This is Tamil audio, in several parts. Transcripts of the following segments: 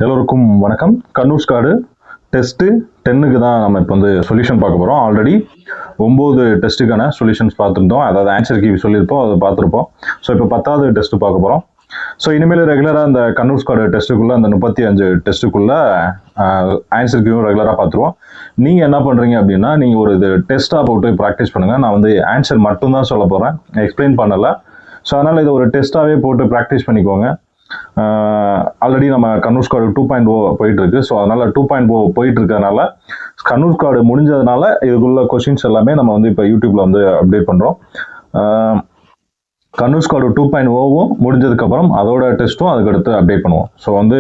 எல்லோருக்கும் வணக்கம். கண்ணூர் ஸ்காடு டெஸ்ட்டு 10க்கு தான் நம்ம இப்போ வந்து சொல்யூஷன் பார்க்க போகிறோம். ஆல்ரெடி 9 டெஸ்ட்டுக்கான சொல்யூஷன்ஸ் பார்த்துருந்தோம், அதாவது ஆன்சர் கீ சொல்லியிருப்போம், அதை பார்த்துருப்போம். ஸோ இப்போ 10வது டெஸ்ட்டு பார்க்க போகிறோம். ஸோ இனிமேல் ரெகுலராக அந்த கண்ணூர் ஸ்காடு டெஸ்ட்டுக்குள்ளே அந்த 35 டெஸ்ட்டுக்குள்ளே ஆன்சர் கீயும் ரெகுலராக பார்த்துருவோம். நீங்கள் என்ன பண்ணுறீங்க அப்படின்னா, நீங்கள் ஒரு இது டெஸ்ட்டாக போட்டு ப்ராக்டிஸ் பண்ணுங்கள். நான் வந்து ஆன்சர் மட்டும்தான் சொல்ல போகிறேன், எக்ஸ்பிளைன் பண்ணலை. ஸோ அதனால் இதை ஒரு டெஸ்ட்டாகவே போட்டு ப்ராக்டிஸ் பண்ணிக்கோங்க. ஆல்ரெடி நம்ம கண்ணூர் ஸ்காடு 2.0 போயிட்டு இருக்கு. ஸோ அதனால 2.0 போயிட்டு இருக்கிறதுனால கண்ணூர் ஸ்காடு முடிஞ்சதுனால இதுக்குள்ள கொஸ்டின்ஸ் எல்லாமே நம்ம வந்து இப்போ யூடியூப்ல வந்து அப்டேட் பண்றோம். கண்ணூர் ஸ்காடு 2.0வும் முடிஞ்சதுக்கப்புறம் அதோட டெஸ்ட்டும் அதுக்கடுத்து அப்டேட் பண்ணுவோம். ஸோ வந்து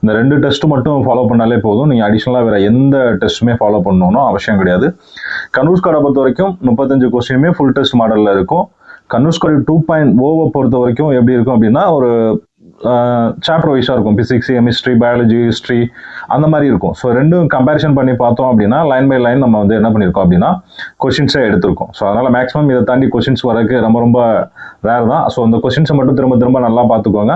இந்த 2 டெஸ்ட் மட்டும் ஃபாலோ பண்ணாலே போதும். நீங்கள் அடிஷ்னலாக வேற எந்த டெஸ்ட்டுமே ஃபாலோ பண்ணணும்னு அவசியம் கிடையாது. கண்ணூர் ஸ்காடை பொறுத்த வரைக்கும் 35 கொஸ்டினுமே ஃபுல் டெஸ்ட் மாடலில் இருக்கும். கண்ணூர் ஸ்காடு 2.0 பொறுத்த வரைக்கும் எப்படி இருக்கும் அப்படின்னா, ஒரு சாப்டர் வைஸாக இருக்கும். பிசிக்ஸ், கெமிஸ்ட்ரி, பயாலஜி, ஹிஸ்ட்ரி அந்த மாதிரி இருக்கும். ஸோ ரெண்டும் கம்பேரிசன் பண்ணி பார்த்தோம் அப்படின்னா லைன் பை லைன் நம்ம வந்து என்ன பண்ணியிருக்கோம் அப்படின்னா கொஸ்டின்ஸே எடுத்திருக்கோம். ஸோ அதனால மேக்ஸிமம் இதை தாண்டி கொஸ்டின்ஸ் வரக்கு ரொம்ப ரேர் தான். ஸோ அந்த கொஸ்டின்ஸை மட்டும் திரும்ப நல்லா பார்த்துக்கோங்க.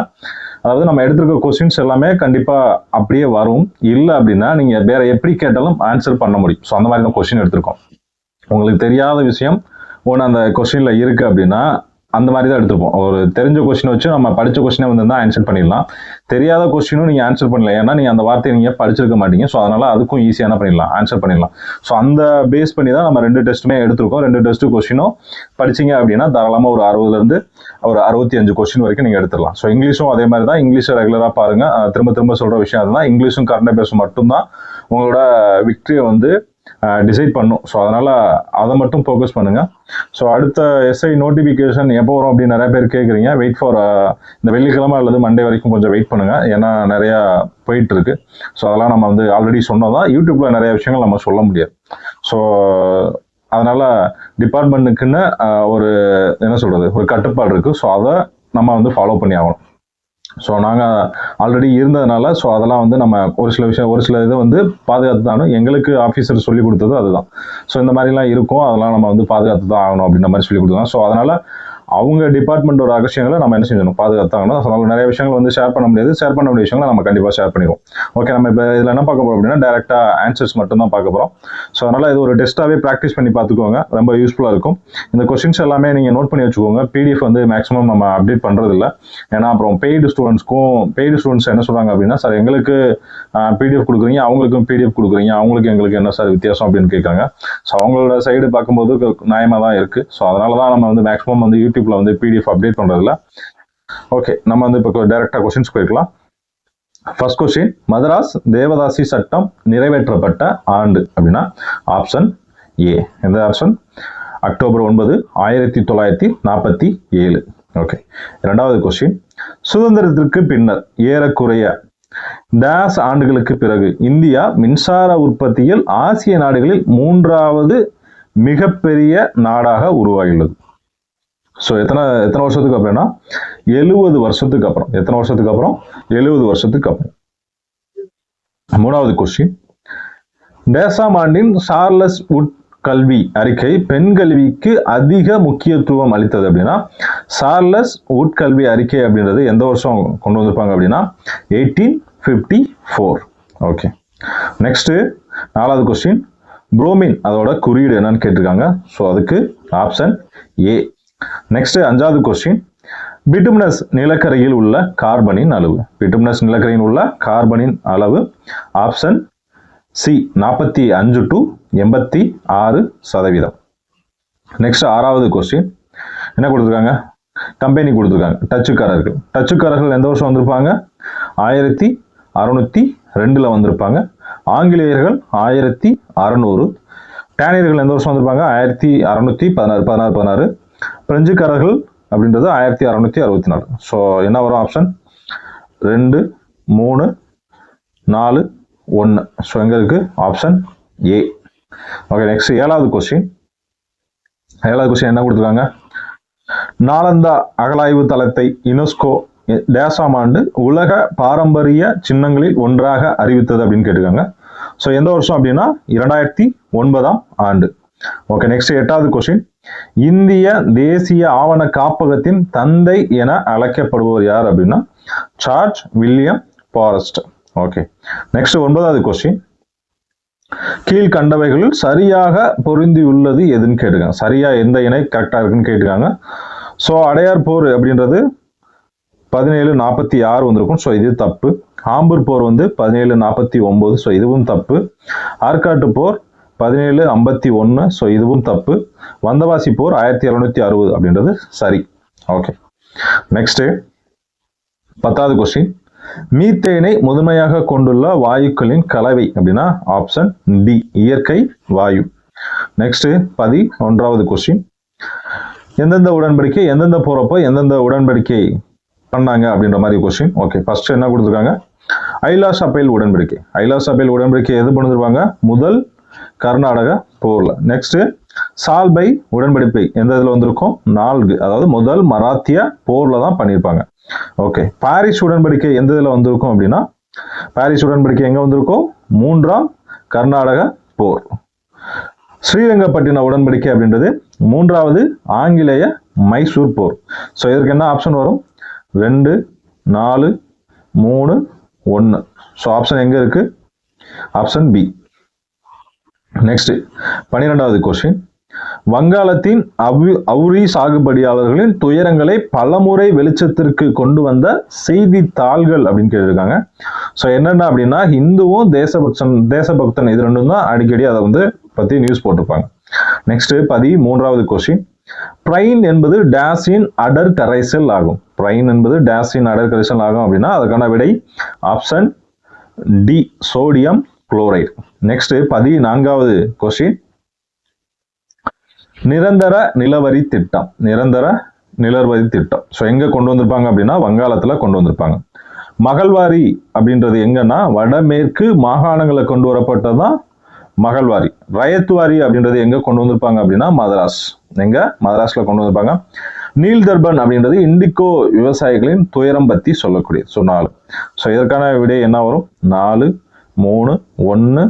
அதாவது நம்ம எடுத்திருக்க கொஸ்டின்ஸ் எல்லாமே கண்டிப்பாக அப்படியே வரும். இல்லை அப்படின்னா நீங்கள் வேற எப்படி கேட்டாலும் ஆன்சர் பண்ண முடியும். ஸோ அந்த மாதிரி தான் கொஸ்டின் எடுத்திருக்கோம். உங்களுக்கு தெரியாத விஷயம் ஒன்று அந்த கொஸ்டினில் இருக்கு அப்படின்னா அந்த மாதிரி தான் எடுத்துருப்போம். ஒரு தெரிஞ்ச கொஸ்டினை வச்சு நம்ம படித்த கொஸ்டினை வந்து தான் ஆன்சர் பண்ணிடலாம். தெரியாத கொஸ்டினும் நீங்கள் ஆன்சர் பண்ணல, ஏன்னா நீங்கள் அந்த வார்த்தையை நீங்கள் படிச்சிருக்க மாட்டீங்க. ஸோ அதனால அதுக்கும் ஈஸியான பண்ணிடலாம், ஆன்சர் பண்ணிடலாம். ஸோ அந்த பேஸ் பண்ணி தான் நம்ம 2 டெஸ்ட்டுமே எடுத்திருக்கோம். 2 டெஸ்ட்டு கொஸ்டினும் படிச்சிங்க அப்படின்னா தாராளமாக ஒரு 60லேருந்து ஒரு 65 கொஸ்டின் வரைக்கும் நீங்கள் எடுத்துடலாம். ஸோ இங்கிலீஷும் அதே மாதிரி தான். இங்கிலீஷை ரெகுலராக பாருங்கள். திரும்ப சொல்கிற விஷயம் அதுதான். இங்கிலீஷும் கரண்ட் அஃபேர்ஸ் மட்டும்தான் உங்களோட விக்டரியை வந்து டிசைட் பண்ணும். ஸோ அதனால அதை மட்டும் ஃபோக்கஸ் பண்ணுங்க. ஸோ அடுத்த எஸ்ஐ நோட்டிஃபிகேஷன் எப்போ வரும் அப்படின்னு நிறைய பேர் கேட்குறீங்க. வெயிட் ஃபார் இந்த வெள்ளிக்கிழமை அல்லது மண்டே வரைக்கும் கொஞ்சம் வெயிட் பண்ணுங்க, ஏன்னா நிறையா போயிட்டு இருக்கு. ஸோ அதெல்லாம் நம்ம வந்து ஆல்ரெடி சொன்னதான், யூடியூப்ல நிறைய விஷயங்கள் நம்ம சொல்ல முடியாது. ஸோ அதனால டிபார்ட்மெண்ட்டுக்குன்னு ஒரு என்ன சொல்றது, ஒரு கட்டுப்பாடு இருக்கு. ஸோ அதை நம்ம வந்து ஃபாலோ பண்ணி ஆகணும். ஸோ நாங்கள் ஆல்ரெடி இருந்ததுனால ஸோ அதெல்லாம் வந்து நம்ம ஒரு சில இதை வந்து பாதுகாத்து தானும் எங்களுக்கு ஆஃபீஸர் சொல்லி கொடுத்தது அதுதான். ஸோ இந்த மாதிரிலாம் இருக்கும், அதெல்லாம் நம்ம வந்து பாதுகாத்து தான் ஆகணும் அப்படின்ற மாதிரி சொல்லி கொடுத்தாங்க. ஸோ அதனால் அவங்க டிபார்ட்மெண்ட்டோட விஷயங்களை நம்ம என்ன செஞ்சணும், பாதுகாத்தாகணும். அதனால நிறைய விஷயங்கள் வந்து ஷேர் பண்ண முடியாது. ஷேர் பண்ண வேண்டிய விஷயங்களை நம்ம கண்டிப்பாக ஷேர் பண்ணிடுவோம். ஓகே, நம்ம இப்போ இதில் என்ன பார்க்க போகிறோம் அப்படின்னா டேரெக்டாக ஆன்சர்ஸ் மட்டும் தான் பார்க்க போகிறோம். ஸோ அதனால் இது ஒரு டெஸ்ட்டாகவே ப்ராக்டிஸ் பண்ணி பார்த்துக்கோங்க, ரொம்ப யூஸ்ஃபுல்லாக இருக்கும். இந்த கொஸ்டின்ஸ் எல்லாமே நீங்கள் நோட் பண்ணி வச்சுக்கோங்க. பிடிஎஃப் வந்து மேக்ஸிமம் நம்ம அப்டேட் பண்ணுறதில்ல, ஏன்னா அப்புறம் பெய்டு ஸ்டூடெண்ட்ஸ் என்ன சொல்கிறாங்க அப்படின்னா, சார் எங்களுக்கு பிடிஎஃப் கொடுக்குறீங்க, அவங்களுக்கும் பிடிஎஃப் கொடுக்குறீங்க, எங்களுக்கு என்ன சார் வித்தியாசம் அப்படின்னு கேட்குறாங்க. ஸோ அவங்களோட சைடு பார்க்கும்போது நியாயமாக தான் இருக்குது. ஸோ அதனால தான் நம்ம வந்து மேக்ஸிமம் வந்து யூடியூப்ல வந்து பிடிஎஃப் அப்டேட் பண்றதுல. ஓகே, நம்ம வந்து இப்போ டைரக்டா கொஸ்டின்ஸ் போயிருக்கலாம். ஃபர்ஸ்ட் கொஸ்டின், மதராஸ் தேவதாசி சட்டம் நிறைவேற்றப்பட்ட ஆண்டு அப்படின்னா ஆப்ஷன் ஏ. எந்த ஆப்ஷன்? அக்டோபர் 9, 1947. ஓகே. இரண்டாவது கொஸ்டின், சுதந்திரத்திற்கு பின்னர் ஏறக்குறைய டேஸ் ஆண்டுகளுக்கு பிறகு இந்தியா மின்சார உற்பத்தியில் ஆசிய நாடுகளில் 3வது மிகப்பெரிய நாடாக உருவாகியுள்ளது. ஸோ எத்தனை வருஷத்துக்கு அப்புறம்னா 70 வருஷத்துக்கு அப்புறம். எத்தனை வருஷத்துக்கு அப்புறம்? 70 வருஷத்துக்கு அப்புறம். மூணாவது கொஸ்டின், டேசாம் ஆண்டின் சார்லஸ் வுட் கல்வி அறிக்கை பெண் கல்விக்கு அதிக முக்கியத்துவம் அளித்தது அப்படின்னா சார்லஸ் வுட் கல்வி அறிக்கை அப்படின்றது எந்த வருஷம் கொண்டு வந்திருப்பாங்க அப்படின்னா 1854. ஓகே. நெக்ஸ்ட் நாலாவது கொஸ்டின், புரோமின் அதோட குறியீடு என்னன்னு கேட்டிருக்காங்க. ஸோ அதுக்கு ஆப்ஷன் ஏ. நெக்ஸ்ட் அஞ்சாவது கொஸ்டின், பிட்டுமினஸ் நிலக்கரியில் உள்ள கார்பனின் அளவு. பிட்டுமினஸ் நிலக்கரியில் உள்ள கார்பனின் அளவு ஆப்ஷன் சி 45 to 86%. நெக்ஸ்ட் ஆறாவது கொஸ்டின், என்ன கொடுத்துருக்காங்க? கம்பெனி கொடுத்துருக்காங்க. டச்சுக்காரர்கள் எந்த வருஷம் வந்திருப்பாங்க? 1602 வந்திருப்பாங்க. ஆங்கிலேயர்கள் 1600. டேனியர்கள் எந்த வருஷம் வந்திருப்பாங்க? 1616. பிரெஞ்சுக்காரர்கள் அப்படின்றது 1664. ஸோ என்ன வரும்? ஆப்ஷன் 2, 3, 4, 1. ஸோ எங்க இருக்கு? Option A. ஓகே. நெக்ஸ்ட் ஏழாவது கொஸ்டின் என்ன கொடுத்துருக்காங்க? நாலந்தா அகழாய்வு தளத்தை யுனெஸ்கோ டேசாம் ஆண்டு உலக பாரம்பரிய சின்னங்களில் ஒன்றாக அறிவித்தது அப்படின்னு கேட்டிருக்காங்க. ஸோ எந்த வருஷம் அப்படின்னா 2009 ஆண்டு. ஓகே. நெக்ஸ்ட் எட்டாவது கொஸ்டின், இந்திய தேசிய ஆவண காப்பகத்தின் தந்தை என அழைக்கப்படுபவர் யார் அப்படின்னா George William Forrest. Okay, next 9வது கொஸ்டின். கீழ்கண்டவைகளில் சரியாக பொருந்தி உள்ளது எதுன்னு கேட்டுக்காங்க. சரியா எந்த இணை கரெக்டா இருக்குன்னு கேட்டுக்காங்க. ஸோ அடையார் போர் அப்படின்றது 1746 வந்திருக்கும். ஸோ இது தப்பு. ஆம்பூர் போர் வந்து 1749. ஸோ இதுவும் தப்பு. ஆற்காட்டு போர் 1751. ஸோ இதுவும் தப்பு. வந்தவாசி போர் 1760 அப்படின்றது சரி. ஓகே, நெக்ஸ்ட் 10வது கொஸ்டின். மீத்தேனை முதன்மையாக கொண்டுள்ள வாயுக்களின் கலவை அப்படின்னா ஆப்ஷன் டி, இயற்கை வாயு. Next 11வது question. எந்தெந்த உடன்படிக்கை எந்தெந்த போறப்போ எந்தெந்த உடன்படிக்கை பண்ணாங்க அப்படின்ற மாதிரி கொஸ்டின். ஓகே, ஃபர்ஸ்ட் என்ன கொடுத்துருக்காங்க? ஐலாஸ் அப்பேல் உடன்படிக்கை. ஐலாஸ் அப்பேல் உடன்படிக்கை எது பண்ணிருப்பாங்க? முதல் கர்நாடக போர்ல. நெக்ஸ்ட் சால்பை உடன்படிக்கை எந்த இதுல வந்திருக்கும்? 4, அதாவது முதல் மராத்திய போர்ல தான் பண்ணியிருப்பாங்க. ஓகே, பாரிஸ் உடன்படிக்கை எந்த இதுல வந்திருக்கும் அப்படின்னா, பாரிஸ் உடன்படிக்கை எங்க வந்திருக்கும்? 3ஆம் கர்நாடக போர். ஸ்ரீரங்கப்பட்டின உடன்படிக்கை அப்படின்றது 3வது ஆங்கிலேய மைசூர் போர். ஸோ இதற்கு என்ன ஆப்ஷன் வரும்? 2, 4, 3, 1. ஸோ ஆப்ஷன் எங்க இருக்கு? Option B. நெக்ஸ்ட் 12வது கொஸ்டின். வங்காளத்தின் அவுரி சாகுபடியாளர்களின் துயரங்களை பலமுறை வெளிச்சத்திற்கு கொண்டு வந்த செய்தித்தாள்கள் அப்படின்னு கேட்டிருக்காங்க. ஸோ என்னென்ன அப்படின்னா, ஹிந்துவும் தேசபக்தன் இது ரெண்டும் தான் அடிக்கடி அதை வந்து பத்தி நியூஸ் போட்டிருப்பாங்க. Next 13வது question. பிரைன் என்பது டேஸின் அடர் கரைசல் ஆகும். பிரைன் என்பது டேஸின் அடர் கரைசல் ஆகும் அப்படின்னா அதுக்கான விடை option D, sodium chloride. Next 14வது கொஸ்டின். நிரந்தர நிலவரி திட்டம். நிரந்தர நிலவரி திட்டம் ஸோ எங்க கொண்டு வந்திருப்பாங்க அப்படின்னா வங்காளத்துல கொண்டு வந்திருப்பாங்க. மகள்வாரி அப்படின்றது எங்கன்னா வடமேற்கு மாகாணங்களை கொண்டு வரப்பட்டதான் மகள்வாரி. ரயத்வாரி அப்படின்றது எங்க கொண்டு வந்திருப்பாங்க அப்படின்னா மதராஸ். எங்க? மதராஸ்ல கொண்டு வந்திருப்பாங்க. நீல்தர்பன் அப்படின்றது இண்டிகோ விவசாயிகளின் துயரம் பத்தி சொல்லக்கூடிய. ஸோ 4. ஸோ இதற்கான விடை என்ன வரும்? 4, 3, 1,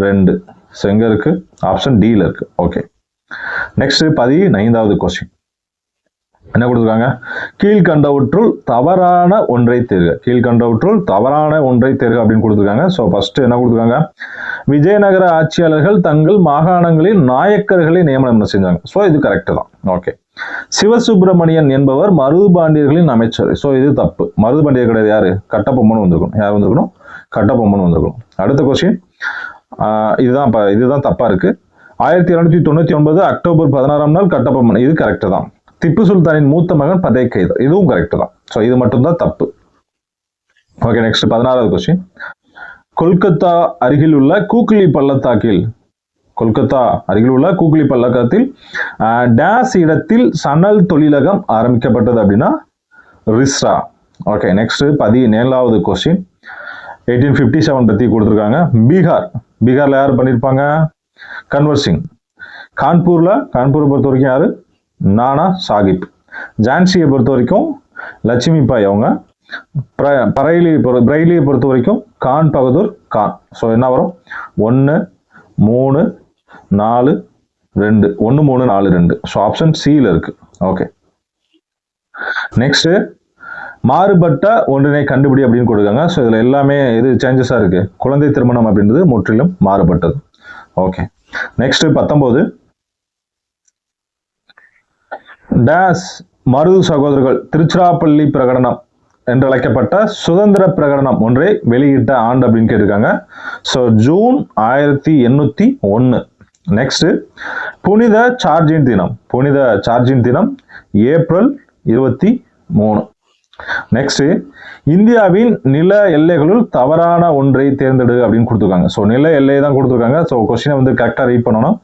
2. ஸோ எங்க இருக்கு? ஆப்ஷன் டில இருக்கு. ஓகே, நெக்ஸ்ட் 15வது கொஸ்டின். என்ன கொடுத்துருக்காங்க? கீழ்கண்டவற்றுள் தவறான ஒன்றை தேர்க. கீழ்கண்டவற்றுள் தவறான ஒன்றை தேர்க அப்படின்னு கொடுத்துருக்காங்க. ஸோ ஃபர்ஸ்ட் என்ன கொடுத்துருக்காங்க? விஜயநகர ஆட்சியாளர்கள் தங்கள் மாகாணங்களில் நாயக்கர்களை நியமனம் செஞ்சாங்க. ஸோ இது கரெக்ட் தான். ஓகே, சிவசுப்பிரமணியன் என்பவர் மருதுபாண்டியர்களின் அமைச்சர். ஸோ இது தப்பு. மருதுபாண்டியர் கிடையாது. யாரு? கட்டபொம்மன் வந்திருக்கணும். யார் வந்திருக்கணும்? கட்டபொம்மன் வந்திருக்கணும். அடுத்த கொஸ்டின். இதுதான் தப்பா இருக்கு. 1799 அக்டோபர் 16ஆம் நாள் கட்டபொம்மன். இது கரெக்ட் தான். திப்பு சுல்தானின் மூத்த மகன் பதே கைது. இதுவும் கரெக்ட் தான். ஸோ இது மட்டும் தான் தப்பு. Okay, next 16வது question. கொல்கத்தா அருகில் உள்ள கூக்லி பள்ளத்தாக்கில் டேஸ் இடத்தில் சணல் தொழிலகம் ஆரம்பிக்கப்பட்டது அப்படின்னா ரிஸ்ரா. ஓகே, நெக்ஸ்ட் 17வது கொஸ்டின். 1857 பத்தி கொடுத்துருக்காங்க. பீகார்ல யார் பண்ணிருப்பாங்க? கன்வர் சிங். கான்பூரை பொறுத்த வரைக்கும் யாரு? நானா சாஹிப். ஜான்சியை பொறுத்த வரைக்கும் லட்சுமி பாய் அவங்க. பிரைலியை பொறுத்த வரைக்கும் கான் பகதூர் கான். ஸோ என்ன வரும்? 1, 3, 4, 2. 1, 3, 4, 2. ஸோ ஆப்ஷன் சில இருக்கு. ஓகே, நெக்ஸ்ட் மாறுபட்ட ஒன்றினை கண்டுபிடி அப்படின்னு கொடுக்காங்க. ஸோ இதுல எல்லாமே இது சேஞ்சஸா இருக்கு. குழந்தை திருமணம் அப்படின்றது முற்றிலும் மாறுபட்டது. Okay, next 19. டேஸ் மருது சகோதரர்கள் திருச்சிராப்பள்ளி பிரகடனம் என்று அழைக்கப்பட்ட சுதந்திர பிரகடனம் ஒன்றை வெளியிட்ட ஆண்டு அப்படின்னு கேட்டிருக்காங்க. So June 1801. நெக்ஸ்ட் புனித சார்ஜின் தினம் ஏப்ரல் 23. நெக்ஸ்ட் இந்தியாவின் நில எல்லைகளுள் தவறான ஒன்றை தேர்ந்தெடு அப்படின்னு கொடுத்துருக்காங்க. ஸோ நில எல்லையை தான் கொடுத்துருக்காங்க. ஸோ கொஸ்டினை வந்து கரெக்டாக ரீட் பண்ணணும்.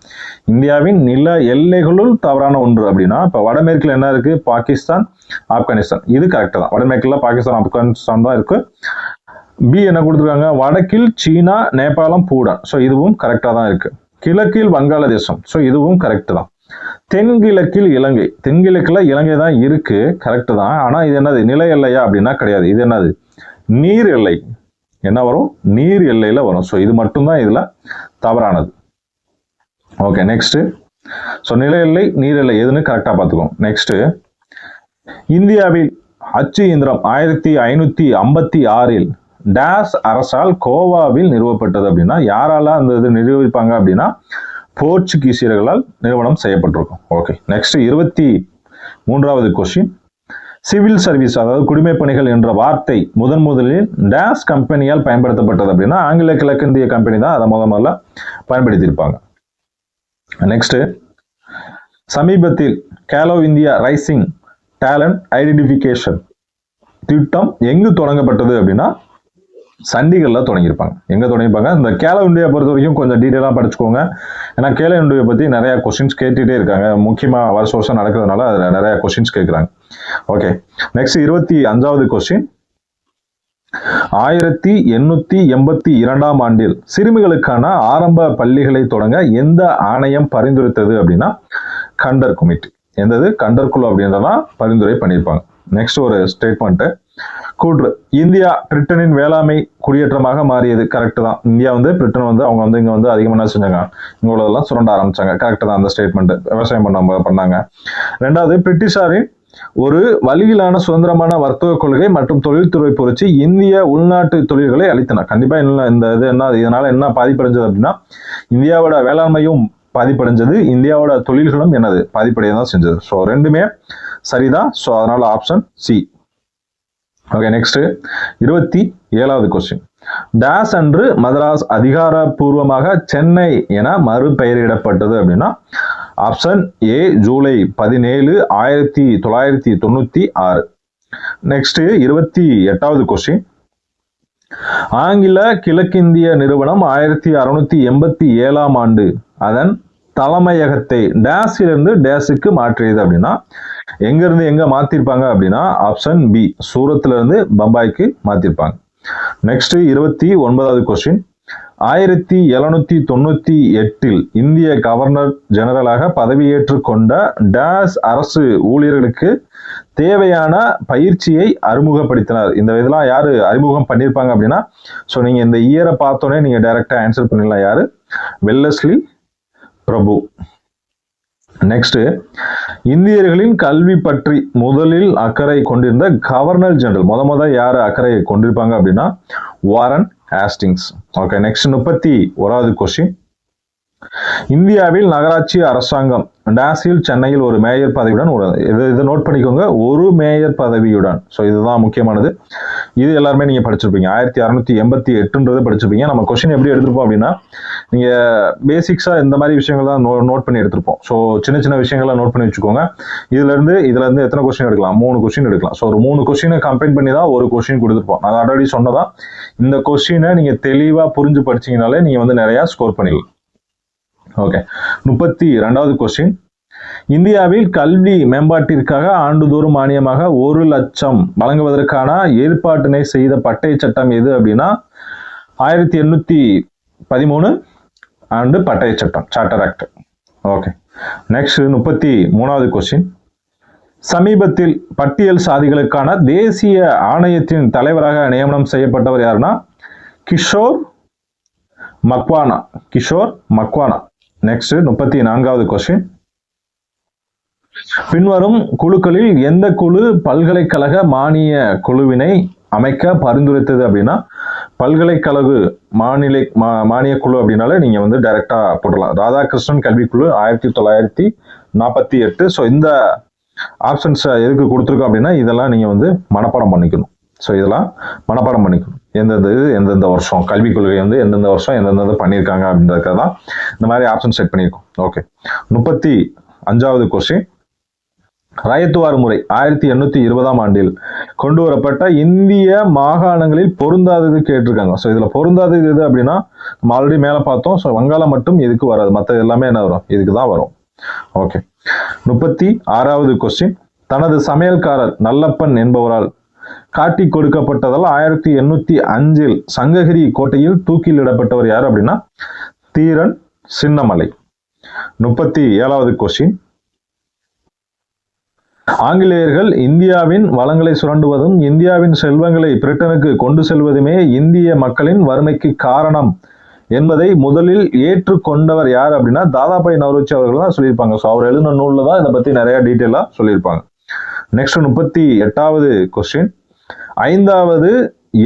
இந்தியாவின் நில எல்லைகளுள் தவறான ஒன்று அப்படின்னா இப்போ வடமேற்குல என்ன இருக்கு? பாகிஸ்தான், ஆப்கானிஸ்தான். இது கரெக்ட் தான். வடமேற்குல பாகிஸ்தான், ஆப்கானிஸ்தான் தான் இருக்கு. பி என்ன கொடுத்துருக்காங்க? வடக்கில் சீனா, நேபாளம், பூடான். ஸோ இதுவும் கரெக்டாக தான் இருக்கு. கிழக்கில் வங்காளதேசம். ஸோ இதுவும் கரெக்ட் தான். தென்கிழக்கில் இலங்கை. தென்கிழக்குல இலங்கை தான் இருக்கு. கரெக்ட் தான். ஆனா இது என்னது? நில எல்லையா அப்படின்னா கிடையாது. இது என்னது? நீர் எல்லை. என்ன வரும்? நீர் எல்லையில வரும். ஸோ இது மட்டும்தான் இதுல தவறானது. Okay, next. ஸோ நில எல்லை, நீர் எல்லை எதுன்னு கரெக்டா பார்த்துக்கோங்க. நெக்ஸ்ட் இந்தியாவில் அச்சு இயந்திரம் 1556 டேஸ் அரசால் கோவாவில் நிறுவப்பட்டது அப்படின்னா யாரால அந்த இது நிறுவிப்பாங்க அப்படின்னா போர்ச்சுகீசியர்களால் நிறுவனம் செய்யப்பட்டிருக்கும். ஓகே, நெக்ஸ்ட் 23வது கொஸ்டின். சிவில் சர்வீஸ் அதாவது குடிமைப் பணிகள் என்ற வார்த்தை முதலில் டேஸ் கம்பெனியால் பயன்படுத்தப்பட்டது அப்படின்னா ஆங்கில கிழக்கிந்திய கம்பெனி தான் அதை முதல்ல பயன்படுத்தியிருப்பாங்க. நெக்ஸ்ட், சமீபத்தில் Khelo India Rising Talent Identification திட்டம் எங்கு தொடங்கப்பட்டது அப்படின்னா சண்டிகர்ல தொடங்கியிருப்பாங்க. எங்க தொடங்கியிருப்பாங்க? இந்த கேலோ இந்தியா பொறுத்த வரைக்கும் கொஞ்சம் டீட்டெயிலாக படிச்சுக்கோங்க. ஏன்னா கேலோ இந்தியா பத்தி நிறைய கொஸ்டின்ஸ் கேட்டுட்டே இருக்காங்க. முக்கியமா வருஷம் நடக்கிறதுனால அதுல நிறைய கொஸ்டின்ஸ் கேட்கிறாங்க. ஓகே, நெக்ஸ்ட் 25வது கொஸ்டின். 1882ஆம் ஆண்டில் சிறுமிகளுக்கான ஆரம்ப பள்ளிகளை தொடங்க எந்த ஆணையம் பரிந்துரைத்தது அப்படின்னா கண்டர் கமிட்டி. எந்தது? கண்டர் குழு அப்படின்றதான் பரிந்துரை பண்ணியிருப்பாங்க. நெக்ஸ்ட் ஒரு ஸ்டேட்மெண்ட் கூற்று. இந்தியா பிரிட்டனின் வேளாண்மை குடியேற்றமாக மாறியது. கரெக்ட் தான். இந்தியா பிரிட்டன் அவங்க இங்க அதிகமாக என்ன செஞ்சாங்க, இவ்வளவுலாம் சுரண்ட ஆரம்பிச்சாங்க. கரெக்ட் தான் அந்த ஸ்டேட்மெண்ட். விவசாயம் பண்ணாங்க. ரெண்டாவது, பிரிட்டிஷாரின் ஒரு வழியிலான சுதந்திரமான வர்த்தக கொள்கை மற்றும் தொழில்துறை புரட்சி இந்திய உள்நாட்டு தொழில்களை அளித்தன. கண்டிப்பா இந்த இது என்ன, இதனால என்ன பாதிப்படைஞ்சது அப்படின்னா இந்தியாவோட வேளாண்மையும் பாதிப்படைஞ்சது, இந்தியாவோட தொழில்களும் என்னது பாதிப்படைய தான் செஞ்சது. ஸோ ரெண்டுமே சரிதான். ஸோ அதனால ஆப்ஷன் சி. ஓகே, நெக்ஸ்ட் 27வது கொஸ்டின். டேஸ் அன்று மதராஸ் அதிகாரப்பூர்வமாக சென்னை என மறுபெயரிடப்பட்டது அப்படின்னா ஆப்ஷன் ஏ ஜூலை 17, 1996. நெக்ஸ்ட் 28வது கொஸ்டின். ஆங்கில கிழக்கிந்திய நிறுவனம் 1687ஆம் ஆண்டு அதன் தலைமையகத்தை டேஸிலிருந்து டேஸுக்கு மாற்றியது அப்படின்னா எங்க இருந்து எங்க மாத்திருப்பாங்க அப்படின்னா ஆப்ஷன் பி சூரத்ல இருந்து பம்பாய்க்கு மாத்திருப்பாங்க. Next 29வது question. 1798 இந்திய கவர்னர் ஜெனரலாக பதவியேற்று கொண்ட டேஸ் அரசு ஊழியர்களுக்கு தேவையான பயிற்சியை அறிமுகப்படுத்தினார். இந்த இதெல்லாம் யாரு அறிமுகம் பண்ணியிருப்பாங்க அப்படின்னா ஸோ நீங்க இந்த இயரை பார்த்தோன்னே நீங்க டைரக்டா ஆன்சர் பண்ணிடலாம். யாரு? வெல்லஸ்லி பிரபு. நெக்ஸ்ட், இந்தியர்களின் கல்வி பற்றி முதலில் அக்கறை கொண்டிருந்த கவர்னர் ஜெனரல் யாரு அக்கறை கொண்டிருப்பாங்க அப்படின்னா வாரன் ஹேஸ்டிங்ஸ். ஓகே, நெக்ஸ்ட் 31வது கொஸ்டின். இந்தியாவில் நகராட்சி அரசாங்கம் டேஸில் சென்னையில் ஒரு மேயர் பதவியுடன் இதை நோட் பண்ணிக்கோங்க, ஒரு மேயர் பதவியுடன். ஸோ இதுதான் முக்கியமானது. இது எல்லாருமே நீங்க படிச்சிருப்பீங்க. 1688 படிச்சிருப்பீங்க. நம்ம கொஸ்டின் எப்படி எடுத்திருப்போம் அப்படின்னா நீங்க பேசிக்ஸா இந்த மாதிரி விஷயங்கள் தான் நோட் பண்ணி எடுத்திருப்போம். ஸோ சின்ன சின்ன விஷயங்கள்லாம் நோட் பண்ணி வச்சுக்கோங்க. இதுல இருந்து எத்தனை கொஸ்டின் எடுக்கலாம்? 3 கொஸ்டின் எடுக்கலாம். ஸோ ஒரு 3 கொஸ்டினை கம்பைன் பண்ணி தான் ஒரு கொஸ்டின் கொடுத்துருப்போம். நான் ஆல்ரெடி சொன்னதான் இந்த கொஸ்டினை நீங்க தெளிவா புரிஞ்சு படிச்சீங்கனாலே நீங்க நிறைய ஸ்கோர் பண்ணிடலாம். ஓகே, 32வது கொஸ்டின். இந்தியாவில் கல்வி மேம்பாட்டிற்காக ஆண்டுதோறும் மானியமாக 1 லட்சம் வழங்குவதற்கான ஏற்பாட்டினை செய்த பட்டய சட்டம் எது அப்படின்னா 1813 ஆண்டு பட்டய சட்டம், சார்ட்டர் ஆக்ட். ஓகே, நெக்ஸ்ட் 33வது கொஸ்டின். சமீபத்தில் பட்டியல் சாதிகளுக்கான தேசிய ஆணையத்தின் தலைவராக நியமனம் செய்யப்பட்டவர் யாருன்னா கிஷோர் மக்வானா. நெக்ஸ்ட் 34வது கொஸ்டின். பின்வரும் குழுக்களில் எந்த குழு பல்கலைக்கழக மானிய குழுவினை அமைக்க பரிந்துரைத்தது அப்படின்னா பல்கலைக்கழக மானிய குழு அப்படின்னாலே நீங்க டைரக்டா போடலாம். ராதாகிருஷ்ணன் கல்விக்குழு 1948. ஸோ இந்த ஆப்ஷன்ஸ் எதுக்கு கொடுத்துருக்கோம் அப்படின்னா இதெல்லாம் நீங்க மனப்பாடம் பண்ணிக்கணும். ஸோ இதெல்லாம் மனப்பாடம் பண்ணிக்கணும். எந்தெந்த வருஷம் கல்விக் கொள்கை எந்தெந்த வருஷம் எந்தெந்த பண்ணியிருக்காங்க அப்படின்றதுக்காக தான் இந்த மாதிரி ஆப்ஷன் செட் பண்ணியிருக்கோம். ஓகே, 35வது கொஸ்டின். ராயத்துவார் முறை 1820ஆம் ஆண்டில் கொண்டு வரப்பட்ட இந்திய மாகாணங்களில் பொருந்தாதது கேட்டிருக்காங்க. ஸோ இதுல பொருந்தாதது எது அப்படின்னா நம்ம ஆல்ரெடி மேல பார்த்தோம். ஸோ வங்காளம் மட்டும் இதுக்கு வராது, மற்ற எல்லாமே என்ன வரும்? இதுக்கு தான் வரும். ஓகே, 36வது கொஸ்டின். தனது சமையல்காரர் நல்லப்பன் என்பவரால் காட்டி கொடுக்கப்பட்டதால் 1805 சங்ககிரி கோட்டையில் தூக்கில் இடப்பட்டவர் யார் அப்படின்னா தீரன் சின்னமலை. 37வது கொஸ்டின். ஆங்கிலேயர்கள் இந்தியாவின் வளங்களை சுரண்டுவதும் இந்தியாவின் செல்வங்களை பிரிட்டனுக்கு கொண்டு செல்வதுமே இந்திய மக்களின் வறுமைக்கு காரணம் என்பதை முதலில் ஏற்றுக்கொண்டவர் யார் அப்படின்னா தாதாபாய் நவ்ரோஜி அவர்கள் தான் சொல்லியிருப்பாங்க. ஸோ அவர் எழுதின நூல்ல தான் இதை பத்தி நிறைய டீட்டெயிலா சொல்லியிருப்பாங்க. நெக்ஸ்ட் 38வது கொஸ்டின். 5வது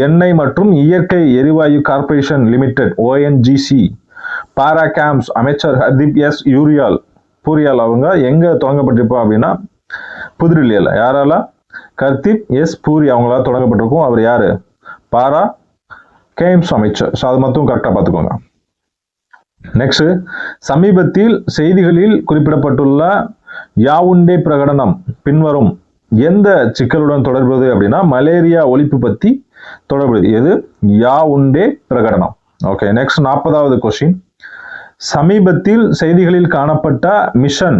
எண்ணெய் மற்றும் இயற்கை எரிவாயு கார்பரேஷன் லிமிடெட் ONGC பாராகாம்ஸ் அமைச்சர் ஹர்தீப் எஸ் பூரியால் அவங்க எங்க தொடங்கப்பட்டிருப்பா அப்படின்னா புதுடில்லியில். யாரால? ஹர்தீப் எஸ் பூரி அவங்களால தொடங்கப்பட்டிருக்கும். அவர் யாரு? பாரா கேம்ஸ் அமைச்சர். ஸோ அது மட்டும் கரெக்டாக பார்த்துக்கோங்க. நெக்ஸ்ட், சமீபத்தில் செய்திகளில் குறிப்பிடப்பட்டுள்ள யாவுண்டே பிரகடனம் பின்வரும் எந்த சிக்கலுடன் தொடர்புது அப்படின்னா மலேரியா ஒழிப்பு பத்தி தொடர்புது. எது? யாவுண்டே பிரகடனம். ஓகே, நெக்ஸ்ட் 40வது கொஸ்டின். சமீபத்தில் செய்திகளில் காணப்பட்ட மிஷன்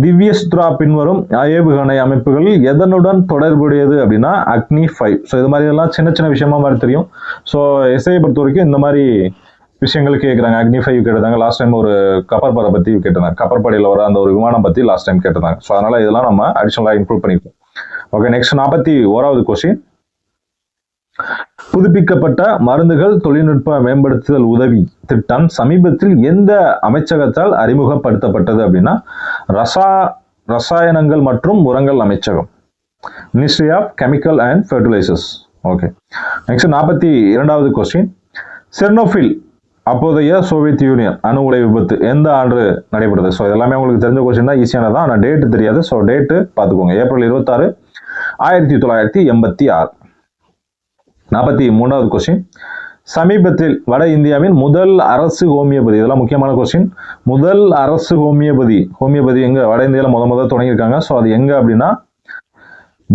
திவ்யஸ்த்ரா பின்வரும் ஏவுகணை அமைப்புகள் எதனுடன் தொடர்புடையது அப்படின்னா அக்னி 5. ஸோ இது மாதிரி எல்லாம் சின்ன சின்ன விஷயமா மாதிரி தெரியும். ஸோ எஸ்ஐயை பொறுத்த வரைக்கும் இந்த மாதிரி விஷயங்கள் கேட்குறாங்க. அக்னி 5 கேட்டிருந்தாங்க. லாஸ்ட் டைம் ஒரு கப்பற்படை பற்றி கேட்டிருந்தாங்க. கப்பற்படையில் வர அந்த ஒரு விமானம் பற்றி லாஸ்ட் டைம் கேட்டிருந்தாங்க. ஸோ அதனால இதெல்லாம் நம்ம அடிஷனலாக இன்க்ளூட் பண்ணியிருக்கோம். ஓகே, நெக்ஸ்ட் 41வது கொஸ்டின். புதுப்பிக்கப்பட்ட மருந்துகள் தொழில்நுட்ப மேம்படுத்துதல் உதவி திட்டம் சமீபத்தில் எந்த அமைச்சகத்தால் அறிமுகப்படுத்தப்பட்டது அப்படின்னா ரசாயனங்கள் மற்றும் உரங்கள் அமைச்சகம், ministry of chemical and fertilisers. Okay, next 42வது கொஸ்டின். செர்னோபில் அப்போதைய சோவியத் யூனியன் அணு உலை விபத்து எந்த ஆண்டு நடைபெறுது? ஸோ இதெல்லாமே உங்களுக்கு தெரிஞ்ச கொஸ்டின் தான், ஈஸியானதான். ஆனால் டேட்டு தெரியாது. ஸோ டேட்டு பார்த்துக்கோங்க. ஏப்ரல் 26, 1986. 43வது கொஸ்டின். சமீபத்தில் வட இந்தியாவின் முதல் அரசு ஹோமியோபதி, இதெல்லாம் முக்கியமான கொஸ்டின். முதல் அரசு ஹோமியோபதி எங்க? வட இந்தியாவில் முதல் தொடங்கியிருக்காங்க. ஸோ அது எங்க அப்படின்னா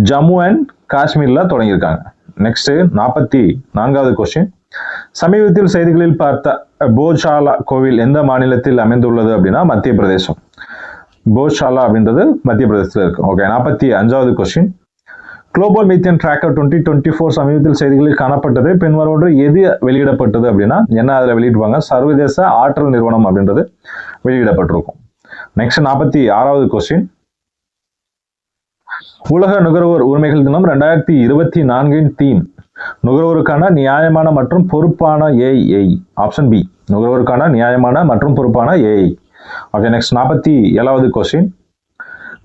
ஜம்மு அண்ட் காஷ்மீர்ல தொடங்கியிருக்காங்க. Next 44வது question. சமீபத்தில் செய்திகளில் பார்த்த போஜ்ஷாலா கோவில் எந்த மாநிலத்தில் அமைந்துள்ளது அப்படின்னா மத்திய பிரதேசம். போஜ்ஷாலா அப்படின்றது மத்திய பிரதேசத்தில் இருக்கு. ஓகே, 45வது கொஸ்டின். குளோபல் மீத்தேன் ட்ராக்கர் 2024 சமீபத்தில் செய்திகளில் காணப்பட்டது பின்வரும் எது வெளியிடப்பட்டது அப்படின்னா என்ன அதில் வெளியிடுவாங்க? சர்வதேச ஆற்றல் நிறுவனம் அப்படின்றது வெளியிடப்பட்டிருக்கும். Next 46வது question. உலக நுகர்வோர் உரிமைகள் தினம் 2024 தீம் நுகர்வோருக்கான நியாயமான மற்றும் பொறுப்பான ஏஐ. ஆப்ஷன் பி, நுகர்வோருக்கான நியாயமான மற்றும் பொறுப்பான ஏஐ. ஓகே, நெக்ஸ்ட் 47வது கொஸ்டின்.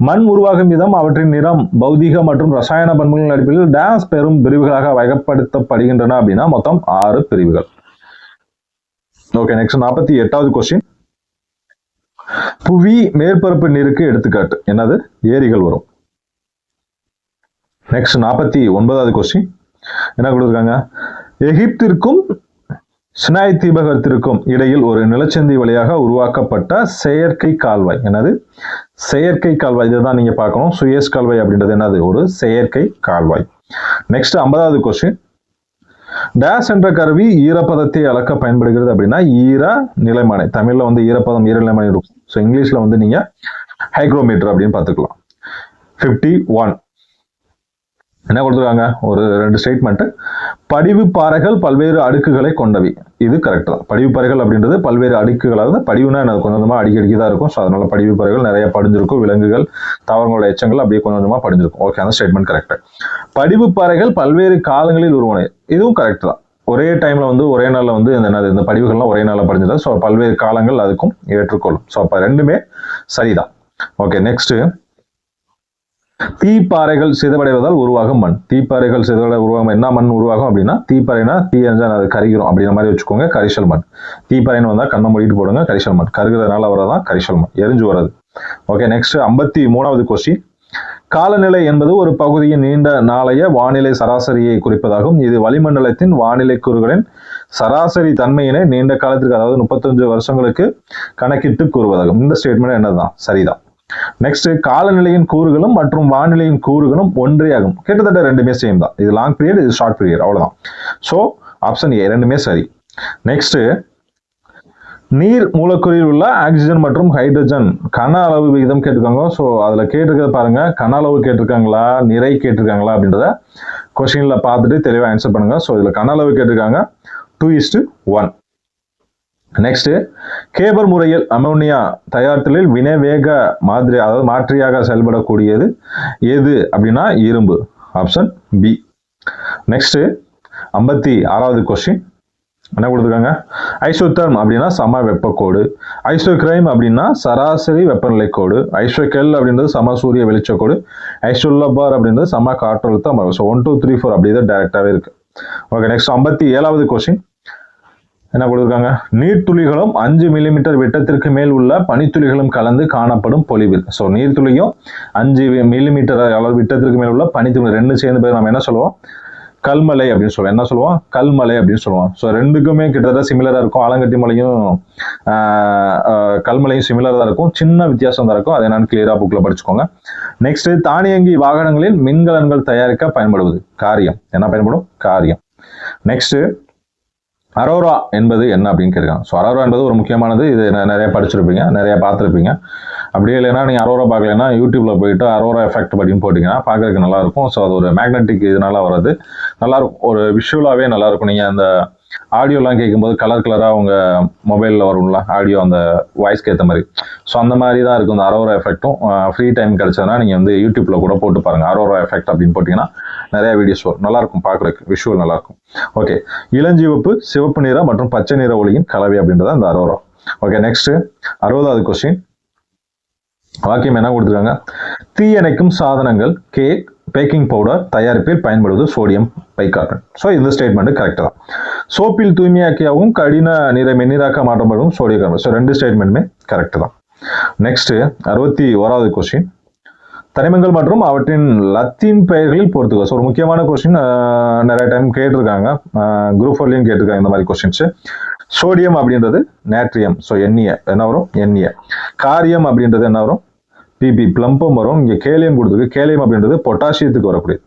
மண் உருவாகும் விதம், அவற்றின் நிறம், பௌதிக மற்றும் ரசாயன பண்புகளின் அடிப்படையில் டேஸ் பெரும் பிரிவுகளாக வகைப்படுத்தப்படுகின்றன அப்படின்னா மொத்தம் 6 பிரிவுகள். ஓகே, நெக்ஸ்ட் 48வது கொஸ்டின். புவி மேற்பரப்பு நீருக்கு எடுத்துக்காட்டு என்னது? ஏரிகள் வரும். நெக்ஸ்ட் 49வது கொஸ்டின். என்ன கொடுத்துருக்காங்க? எகிப்திற்கும் சினாய் தீபகற்பத்திற்கும் இடையில் ஒரு நிலச்சந்தி வழியாக உருவாக்கப்பட்ட செயற்கை கால்வாய் என்னது? செயற்கை கால்வாய். இதுதான் நீங்க பார்க்கணும். சுயஸ் கால்வாய் அப்படின்றது என்னது? ஒரு செயற்கை கால்வாய். Next 50வது question. டேஸ் என்ற கருவி ஈரப்பதத்தை அளக்க பயன்படுகிறது அப்படின்னா ஈர நிலைமானி. தமிழ்ல வந்து ஈரப்பதம், ஈர நிலைமானி இருக்கும். ஸோ இங்கிலீஷ்ல வந்து நீங்க ஹைக்ரோமீட்டர் அப்படின்னு பார்த்துக்கலாம். 51 என்ன கொடுத்துருக்காங்க? ஒரு 2 ஸ்டேட்மெண்ட். படிவு பாறைகள் பல்வேறு அடுக்குகளை கொண்டவை. இது கரெக்ட் தான். படிவு பாறைகள் அப்படின்றது பல்வேறு அடுக்குகளாக, படிவுனா எனக்கு கொஞ்சம் கொஞ்சமா அடிக்கடி தான் இருக்கும். ஸோ அதனால படிவு பாறைகள் நிறைய படிஞ்சிருக்கும். விலங்குகள், தாவரங்களோட எச்சங்கள் அப்படியே கொஞ்சம் கொஞ்சமா படிஞ்சிருக்கும். ஓகே, அந்த ஸ்டேட்மெண்ட் கரெக்ட். படிவு பாறைகள் பல்வேறு காலங்களில் உருவான, இதுவும் கரெக்ட் தான். ஒரே டைம்ல வந்து ஒரே நாள்ல வந்து இந்த படிவுகள்லாம் ஒரே நாள்ல படிஞ்சது. ஸோ பல்வேறு காலங்கள் அதுக்கும் ஏற்றுக்கொள்ளும். ஸோ அப்ப ரெண்டுமே சரிதான். Okay, next. தீப்பாறைகள் சிதைவடைவதால் உருவாகும் மண். தீப்பாறைகள் சிதைவடை உருவாகும் என்ன மண் உருவாகும் அப்படின்னா தீப்பாறைனா தீ எரிஞ்சா அது கரிகிறோம் அப்படிங்கிற மாதிரி வச்சுக்கோங்க. கரிசல் மண். தீப்பாறைன்னு வந்தா கண்ணை மூடிட்டு போடுங்க. கரிசல் மண். கருகிறதுனால வரதான் கரிசல் மண், எரிஞ்சு வர்றது. ஓகே, நெக்ஸ்ட் 53வது கொஸ்டின். காலநிலை என்பது ஒரு பகுதியின் நீண்ட நாளைய வானிலை சராசரியை குறிப்பதாகும். இது வளிமண்டலத்தின் வானிலை கூறுகளின் சராசரி தன்மையினை நீண்ட காலத்திற்கு, அதாவது 35 வருஷங்களுக்கு கணக்கிட்டு கூறுவதாகும். இந்த ஸ்டேட்மெண்ட் என்னதான்? சரிதான். நெக்ஸ்ட், காலநிலையின் கூறுகளும் மற்றும் வானிலையின் கூறுகளும் ஒன்றே ஆகும். கிட்டத்தட்ட ரெண்டுமே சேம் தான். இது லாங் பீரியட், இது ஷார்ட் பீரியட், அவ்வளவுதான். ஸோ ஆப்ஷன் ஏ, ரெண்டுமே சரி. நெக்ஸ்ட், நீர் மூலக்கூறில் உள்ள ஆக்சிஜன் மற்றும் ஹைட்ரஜன் கன அளவு விகிதம் கேட்டிருக்காங்க. ஸோ அதுல கேட்டிருக்கிறத பாருங்க, கன அளவு கேட்டிருக்காங்களா, நிறை கேட்டிருக்காங்களா அப்படின்றத கொஸ்டின்ல பார்த்துட்டு தெளிவாக ஆன்சர் பண்ணுங்க. ஸோ இதுல கன அளவு கேட்டிருக்காங்க 2:1. நெக்ஸ்ட், கேபர் முறையில் அமோனியா தயாரித்தலில் வினைவேக மாதிரி, அதாவது மாற்றியாக செயல்படக்கூடியது எது அப்படின்னா இரும்பு. Option B. நெக்ஸ்ட் 56வது கொஸ்டின். என்ன கொடுத்துருக்காங்க? ஐசோதர்ம் அப்படின்னா சம வெப்பக்கோடு, ஐசோகிரைம் அப்படின்னா சராசரி வெப்பநிலை கோடு, ஐசோகெல் அப்படின்றது சம சூரிய வெளிச்சக்கோடு, ஐசோலபார் அப்படின்றது சம காற்றழுத்த மரம். ஸோ 1, 2, 3, 4 அப்படி தான் டைரக்டாவே இருக்கு. ஓகே, நெக்ஸ்ட் 57வது கொஸ்டின் என்ன கொடுத்துருக்காங்க? நீர்த்துளிகளும் 5 மில்லிமீட்டர் விட்டத்திற்கு மேல் உள்ள பனித்துளிகளும் கலந்து காணப்படும் பொழிவு. ஸோ நீர்த்துளியும் 5 மில்லிமீட்டர் அளவு விட்டத்திற்கு மேல் உள்ள பனித்துளி ரெண்டு சேர்ந்து பேர் நம்ம என்ன சொல்லுவோம்? கல்மலை அப்படின்னு சொல்லுவோம். என்ன சொல்லுவோம்? கல்மலை அப்படின்னு சொல்லுவோம். ஸோ ரெண்டுக்குமே கிட்டத்தட்ட சிமிலராக இருக்கும். ஆலங்கட்டி மலையும் கல்மலையும் சிமிலராக தான் இருக்கும். சின்ன வித்தியாசம் தான் இருக்கும். அதை என்னன்னு கிளியராக புக்கில் படிச்சுக்கோங்க. நெக்ஸ்ட், தானியங்கி வாகனங்களில் மின்கலன்கள் தயாரிக்க பயன்படுவது. காரியம். என்ன பயன்படும்? காரியம். நெக்ஸ்ட், அரோரா என்பது என்ன அப்படின்னு கேட்குறாங்க. ஸோ அரோரா என்பது ஒரு முக்கியமானது. இது நிறைய படிச்சிருப்பீங்க, நிறைய பார்த்துருப்பீங்க. அப்படியே இல்லைன்னா நீங்கள் அரோரா பார்க்கலன்னா யூடியூப்ல போயிட்டு அரோரா எஃபெக்ட் அப்படின்னு போட்டிங்கன்னா பார்க்கறதுக்கு நல்லா இருக்கும். ஸோ அது ஒரு மேக்னெட்டிக் இதனால வர்றது. நல்லாயிருக்கும், ஒரு விஷுவலாகவே நல்லாயிருக்கும். நீங்கள் அந்த ஆடியோலாம் கேட்கும்போது கலர் கலராக உங்கள் மொபைலில் வரும்ல ஆடியோ, அந்த வாய்ஸ்க்கு ஏற்ற மாதிரி. ஸோ அந்த மாதிரி தான் இருக்கும் இந்த அரோரா எஃபெக்ட்டும். ஃப்ரீ டைம் கிடைச்சதுன்னா நீங்கள் வந்து யூடியூப்பில் கூட போட்டு பாருங்கள். அரோரா எஃபெக்ட் அப்படின்னு போட்டிங்கன்னா நிறைய வீடியோஸ் வரும். நல்லாயிருக்கும் பார்க்குறதுக்கு, விஷுவல் நல்லாயிருக்கும். ஓகே, இளஞ்சிவப்பு, சிவப்பு நிற மற்றும் பச்சை நிற ஒளியின் கலவை அப்படின்றத அந்த அரோரா. ஓகே, நெக்ஸ்ட் 60வது கொஸ்டின். வாக்கியம் என்ன கொடுத்துருக்காங்க? தீயணைக்கும் சாதனங்கள், கேக், பேக்கிங் பவுடர் தயாரிப்பில் பயன்படுவது சோடியம் பைகார்பனேட். ஸோ இந்த ஸ்டேட்மெண்ட் கரெக்ட் தான். சோப்பில் தூய்மையாக்கியாகவும் கடின நீரை மென்னீராக்க மாற்றப்படும் சோடியம் கார்பனேட். ஸோ ரெண்டு ஸ்டேட்மெண்ட்டுமே கரெக்ட் தான். நெக்ஸ்ட் 61வது கொஸ்டின். தனிமங்கள் மற்றும் அவற்றின் லத்தீன் பெயர்களில் பொறுத்துக்க. ஸோ ஒரு முக்கியமான கொஸ்டின், நிறைய டைம் கேட்டிருக்காங்க, குரூப் 4லையும் கேட்டிருக்காங்க இந்த மாதிரி கொஸ்டின்ஸ். சோடியம் அப்படின்றது நேட்ரியம். ஸோ எண்ணிய என்ன வரும்? எண்ணிய. காரியம் அப்படின்றது என்ன வரும்? பிபி, பிளம்பம் வரும். இங்கே கேலியம் கொடுத்துருக்கு. கேலியம் அப்படின்றது பொட்டாசியத்துக்கு வரக்கூடியது.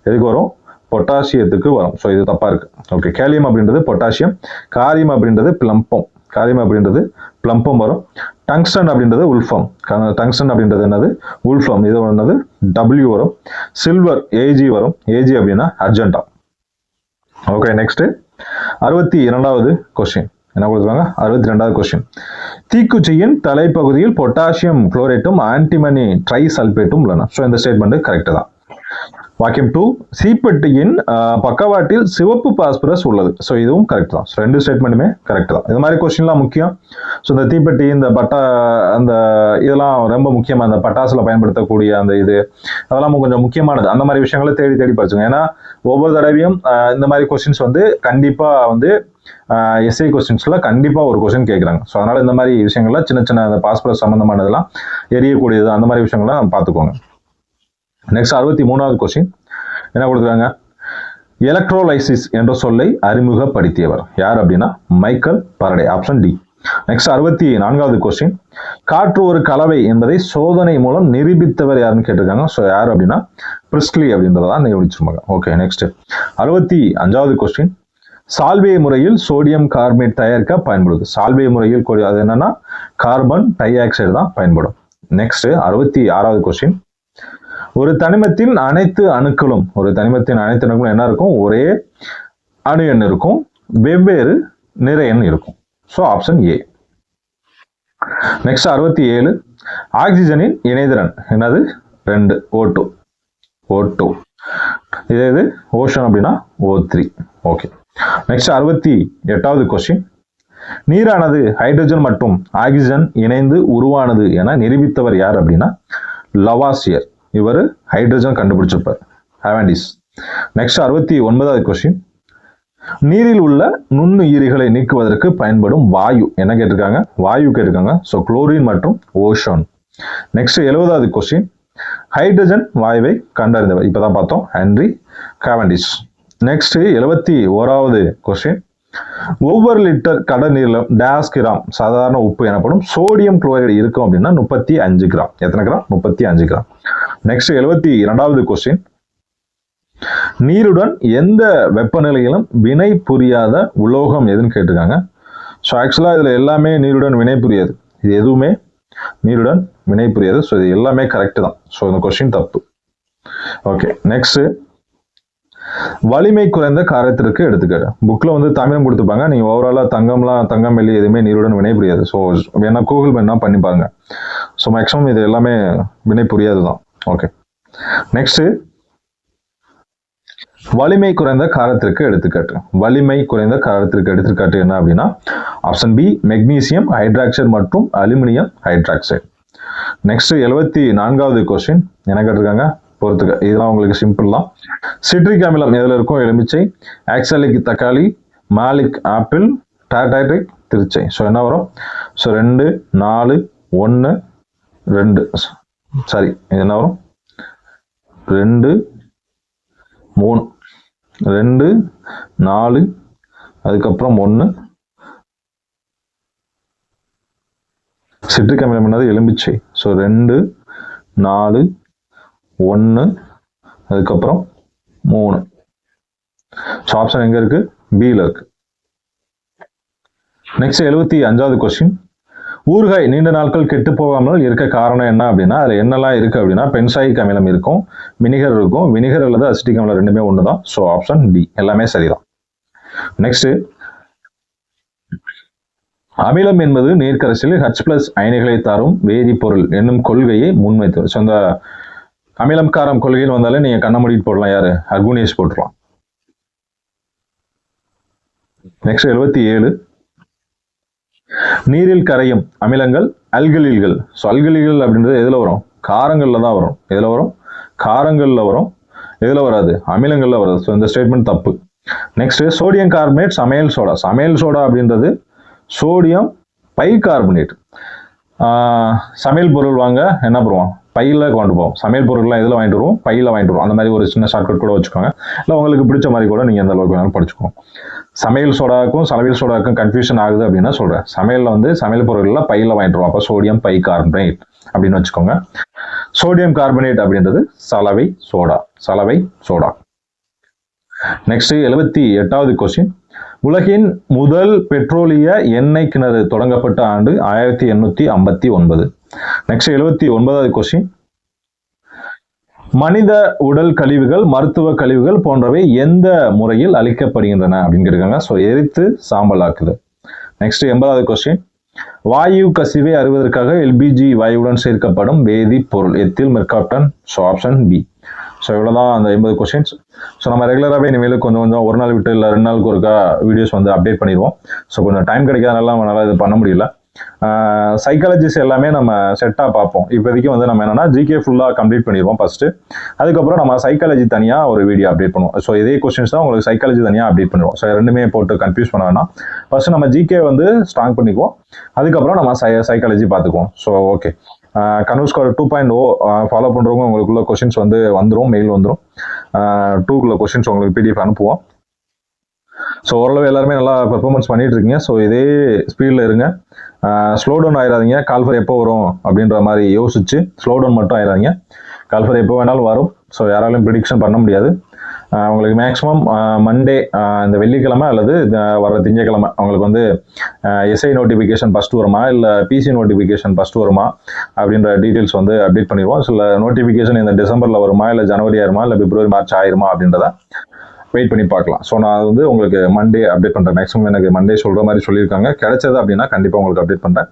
எதுக்கு வரும்? பொட்டாசியத்துக்கு வரும். ஸோ இது தப்பா இருக்கு. ஓகே, கேலியம் அப்படின்றது பொட்டாசியம், காரியம் அப்படின்றது பிளம்பம். காரியம் அப்படின்றது பிளம்பம் வரும். டங்ஸ்டன் அப்படின்றது உல்ஃபம். டங்ஸ்டன் அப்படின்றது என்னது? உல்ஃபம். இது என்னது? டபிள்யூ வரும். சில்வர் ஏஜி வரும். ஏஜி அப்படின்னா அர்ஜென்டா. ஓகே, நெக்ஸ்ட் 62வது கொஸ்டின் என்ன கொடுத்துருக்காங்க? 62வது கொஸ்டின். தீக்குச்சியின் தலைப்பகுதியில் பொட்டாசியம் குளோரேட்டும் ஆன்டிமனி ட்ரை சல்பேட்டும் உள்ளன. ஸோ இந்த ஸ்டேட்மெண்ட் கரெக்ட் தான். வாக்கியம் 2. சீப்பெட்டியின் பக்கவாட்டில் சிவப்பு பாஸ்பரஸ் உள்ளது. ஸோ இதுவும் கரெக்ட் தான். ஸோ ரெண்டு ஸ்டேட்மெண்ட்டுமே கரெக்ட் தான். இது மாதிரி கொஸ்டின்லாம் முக்கியம். ஸோ இந்த தீப்பெட்டி, இந்த அந்த இதெல்லாம் ரொம்ப முக்கியமாக, இந்த பட்டாசுல பயன்படுத்தக்கூடிய அந்த இது, அதெல்லாம் கொஞ்சம் முக்கியமானது. அந்த மாதிரி விஷயங்களை தேடி தேடி படிச்சுங்க. ஏன்னா ஒவ்வொரு தடவையும் இந்த மாதிரி கொஸ்டின்ஸ் வந்து கண்டிப்பாக வந்து எஸ்ஐ கொஸ்டின்ஸ்ல கண்டிப்பாக ஒரு கொஸ்டின் கேட்குறாங்க. ஸோ அதனால இந்த மாதிரி விஷயங்கள்லாம் சின்ன சின்ன அந்த பாஸ்பரஸ் சம்பந்தமானதெல்லாம், எரியக்கூடியது, அந்த மாதிரி விஷயங்கள்லாம் நம்ம பார்த்துக்கோங்க. நெக்ஸ்ட் 63வது கொஸ்டின் என்ன கொடுத்துருக்காங்க? எலக்ட்ரோலைசிஸ் என்ற சொல்லை அறிமுகப்படுத்தியவர் யார் அப்படின்னா Michael Faraday. Option D. Next 64வது கொஸ்டின். காற்று ஒரு கலவை என்பதை சோதனை மூலம் நிரூபித்தவர் யாருன்னு கேட்டிருக்காங்க. ஸோ யார் அப்படின்னா பிரிஸ்ட்லி அப்படின்றதான் நிரூபிச்சிருப்பாங்க. ஓகே, நெக்ஸ்ட் 65வது கொஸ்டின். சால்வே முறையில் சோடியம் கார்பனேட் தயாரிக்க பயன்படுது. சால்வே முறையில் அது என்னன்னா கார்பன் டை ஆக்சைடு தான் பயன்படும். நெக்ஸ்ட் 66வது கொஸ்டின். ஒரு தனிமத்தின் அனைத்து அணுக்களும் என்ன இருக்கும்? ஒரே அணு எண் இருக்கும், வெவ்வேறு நிற எண் இருக்கும். So option A. நெக்ஸ்ட் 67. ஆக்சிஜனின் இணைதிறன் என்னது? 2, O2. இது ஓஷன் அப்படின்னா O3. ஓகே. நெக்ஸ்ட் 68வது கொஸ்டின். நீரானது ஹைட்ரஜன் மற்றும் ஆக்சிஜன் இணைந்து உருவானது என நிரூபித்தவர் யார் அப்படின்னா லவாசியர். இவர் ஹைட்ரஜன் கண்டுபிடிச்சிருப்பார். ஹேவண்டிஸ். நெக்ஸ்ட் 69வது கொஸ்டின். நீரில் உள்ள நுண்ணுயிரிகளை நீக்குவதற்கு பயன்படும் வாயு என்ன கேட்டிருக்காங்க? வாயு கேட்டிருக்காங்க. ஸோ குளோரின் மற்றும் ஓஷோன். நெக்ஸ்ட் 70வது கொஸ்டின். ஹைட்ரஜன் வாயுவை கண்டறிந்தவர் இப்பதான் பார்த்தோம், ஹென்றி கேவண்டிஷ். நெக்ஸ்ட் 71வது கொஸ்டின். ஒவ்வொரு லிட்டர் கடல் நீரிலும் டேஸ் கிராம் சாதாரண உப்பு எனப்படும் சோடியம் குளோரைடு இருக்கும் அப்படின்னா 35 கிராம். எத்தனை கிராம்? 35 கிராம். நெக்ஸ்ட் 72வது கொஸ்டின். நீருடன் எந்த வெப்பநிலையிலும் வினை புரியாத உலோகம் எதுன்னு கேட்டிருக்காங்க. ஸோ ஆக்சுவலா இதுல எல்லாமே நீருடன் வினை புரியாது. இது எதுவுமே நீருடன் வினை புரியாது. ஸோ இது எல்லாமே கரெக்ட் தான். ஸோ இந்த கொஸ்டின் தப்பு. ஓகே, நெக்ஸ்ட் வலிமை குறைந்த காரத்திற்கு எடுத்துக்காட்டு. புக்ல வந்து தமிழம் கொடுத்துப்பாங்க. நீங்க ஓவராலா தங்கம் வெள்ளி எதுவுமே நீருடன் வினை புரியாது. ஸோ வேணா கூகுள் பண்ணா பண்ணி பாருங்க. ஸோ மேக்ஸிமம் இது எல்லாமே வினை புரியாது தான். ஓகே, நெக்ஸ்ட் வலிமை குறைந்த காரத்திற்கு எடுத்துக்காட்டு. வலிமை குறைந்த காரத்திற்கு எடுத்துக்காட்டு என்ன அப்படின்னா ஆப்ஷன் பி மெக்னீசியம் ஹைட்ராக்சைடு மற்றும் அலுமினியம் ஹைட்ராக்சைடு. நெக்ஸ்ட் 74வது கொஸ்டின் என்ன கேட்டிருக்காங்க? பொறுத்துக்க. இதெல்லாம் உங்களுக்கு சிம்பிள் தான். சிட்ரிக் அமிலம் எதில் இருக்கும்? எலுமிச்சை. ஆக்சாலிக் தக்காளி. மாலிக் ஆப்பிள். டார்டாரிக் திருச்சை. ஸோ என்ன வரும்? ஸோ 2 4 1 2 சாரி இது என்ன வரும்? 2 3 2 4 அதுக்கப்புறம் 1. சிட்ரிக் அமிலம் என்னது? எலுமிச்சை. ஸோ 2 4 1 அதுக்கப்புறம் 3. ஸோ ஆப்ஷன் எங்க இருக்கு? பியில் இருக்கு. நெக்ஸ்ட் 75வது கொஸ்டின். ஊறுகாய் நீண்ட நாட்கள் கெட்டு போகாமல் இருக்க காரணம் என்ன அப்படின்னா, அதுல என்னெல்லாம் இருக்கு அப்படின்னா, பென்சாயிக் அமிலம் இருக்கும், வினிகர் இருக்கும். வினிகர் அல்லது அசிட்டிக் அமிலம் ரெண்டுமே ஒன்று தான். ஸோ ஆப்ஷன் டி எல்லாமே சரிதான். நெக்ஸ்ட், அமிலம் என்பது நீர்க்கரைசலில் H+ அயனிகளை தரும் வேதிப்பொருள் என்னும் கொள்கையை முன்வைத்து. ஸோ இந்த அமிலம் காரம் கொள்கையில் வந்தாலே நீங்க கண்ண மூடிட்டு போடலாம். யாரு? அர்குனியஸ் போட்டுடலாம். நெக்ஸ்ட் 77. நீரில் கரையும் அமிலங்கள் அல்கலில்கள். ஸோ அல்கலில்கள் அப்படின்றது எதுல வரும்? காரங்கள்ல தான் வரும். எதுல வரும்? காரங்கள்ல வரும். எதுல வராது? அமிலங்கள்ல வராது. ஸோ இந்த ஸ்டேட்மெண்ட் தப்பு. நெக்ஸ்ட், சோடியம் கார்பனேட் சமையல் சோடா. சமையல் சோடா அப்படின்றது சோடியம் பை கார்பனேட். சமையல் பொருள் வாங்க என்ன பண்ணுவோம்? பையில கொண்டு போவோம். சமையல் பொருள்லாம் எதில் வாங்கிட்டு வருவோம்? பையில வாங்கிட்டு வருவோம். அந்த மாதிரி ஒரு சின்ன ஷார்ட்கட் கூட வச்சுக்கோங்க. இல்லை உங்களுக்கு பிடிச்ச மாதிரி கூட நீங்கள் எந்த அளவுக்கு வேணாலும் படிச்சுக்கோங்க. சமையல் சோடாவுக்கும் சமையல் சோடாவுக்கும் கன்ஃபியூஷன் ஆகுது அப்படின்னா சொல்கிறேன். சமையலில் வந்து சமையல் பொருள்லாம் பையில வாங்கிட்டு வருவோம். அப்போ சோடியம் பை கார்பனேட் அப்படின்னு வச்சுக்கோங்க. சோடியம் கார்பனேட் அப்படின்றது சலவை சோடா. சலவை சோடா. Next 78வது question. உலகின் முதல் பெட்ரோலிய எண்ணெய் கிணறு தொடங்கப்பட்ட ஆண்டு 1859. நெக்ஸ்ட் 79வது கொஸ்டின். மனித உடல் கழிவுகள், மருத்துவ கழிவுகள் போன்றவை எந்த முறையில் அளிக்கப்படுகின்றன அப்படின்னு கேட்காங்க. ஸோ எரித்து சாம்பலாக்குது. Next 80வது question. வாயு கசிவை அறிவதற்காக எல்பிஜி வாயுடன் சேர்க்கப்படும் வேதிப்பொருள் ethyl mercaptan. So option B. So இவ்வளோதான் அந்த 80 கொஸ்டின்ஸ். ஸோ நம்ம ரெகுலராகவே இனிமேல் கொஞ்சம் ஒரு நாள் விட்டு இல்லை 2 நாளுக்கு ஒருக்கா வீடியோஸ் வந்து அப்டேட் பண்ணிடுவோம். ஸோ கொஞ்சம் டைம் கிடைக்காதனால நம்மளால இது பண்ண முடியல. சைக்காலஜிஸ் எல்லாமே நம்ம செட்டாக பார்ப்போம். இப்போதைக்கு வந்து நம்ம என்னன்னா ஜிகே ஃபுல்லாக கம்ப்ளீட் பண்ணிடுவோம் ஃபர்ஸ்ட். அதுக்கப்புறம் நம்ம சைக்காலஜி தனியாக ஒரு வீடியோ அப்டேட் பண்ணுவோம். ஸோ இதே கொஸ்டின்ஸ் தான் உங்களுக்கு சைக்காலஜி தனியாக அப்டேட் பண்ணிடுவோம். ஸோ ரெண்டுமே போட்டு கன்ஃபியூஸ் பண்ண வேணாம். ஃபர்ஸ்ட் நம்ம ஜிகே வந்து ஸ்ட்ராங் பண்ணிக்குவோம். அதுக்கப்புறம் நம்ம சைக்காலஜி பார்த்துக்குவோம். So okay. கனூஸ்கார் 2.0 ஃபாலோ பண்ணுறவங்க உங்களுக்குள்ள கொஸ்டின்ஸ் வந்து வந்துடும், மெயில் வந்துடும். 2க்குள்ள கொஸ்டின்ஸ் உங்களுக்கு பிடிஎஃப் அனுப்புவோம். ஸோ ஓரளவு எல்லாருமே நல்லா பெர்ஃபார்மன்ஸ் பண்ணிட்டு இருக்கீங்க. ஸோ இதே ஸ்பீடில் இருங்க. Slow down ஆயிடாதீங்க. கால்ஃபர் எப்போ வரும் அப்படின்ற மாதிரி யோசிச்சு ஸ்லோ டவுன் மட்டும் ஆயிடாதீங்க. கால்ஃபர் எப்போ வேணாலும் வரும். ஸோ யாராலையும் ப்ரிடிக்ஷன் பண்ண முடியாது. உங்களுக்கு மேக்ஸிமம் மண்டே இந்த வெள்ளிக்கிழமை அல்லது வர திங்கக்கிழமை அவங்களுக்கு வந்து எஸ்ஐ நோட்டிஃபிகேஷன் ஃபஸ்ட்டு வருமா இல்லை பிசி நோட்டிஃபிகேஷன் ஃபஸ்ட்டு வருமா அப்படின்ற டீட்டெயில்ஸ் வந்து அப்டேட் பண்ணிடுவோம். சில நோட்டிஃபிகேஷன் இந்த டிசம்பரில் வருமா இல்லை ஜனவரி ஆயிருமா இல்லை பிப்ரவரி மார்ச் ஆயிருமா அப்படின்றத வெயிட் பண்ணி பார்க்கலாம். ஸோ நான் வந்து உங்களுக்கு மண்டே அப்டேட் பண்ணுறேன். மேக்ஸிமம் எனக்கு மண்டே சொல்கிற மாதிரி சொல்லியிருக்காங்க. கிடைச்சது அப்படின்னா கண்டிப்பாக உங்களுக்கு அப்டேட் பண்ணுறேன்.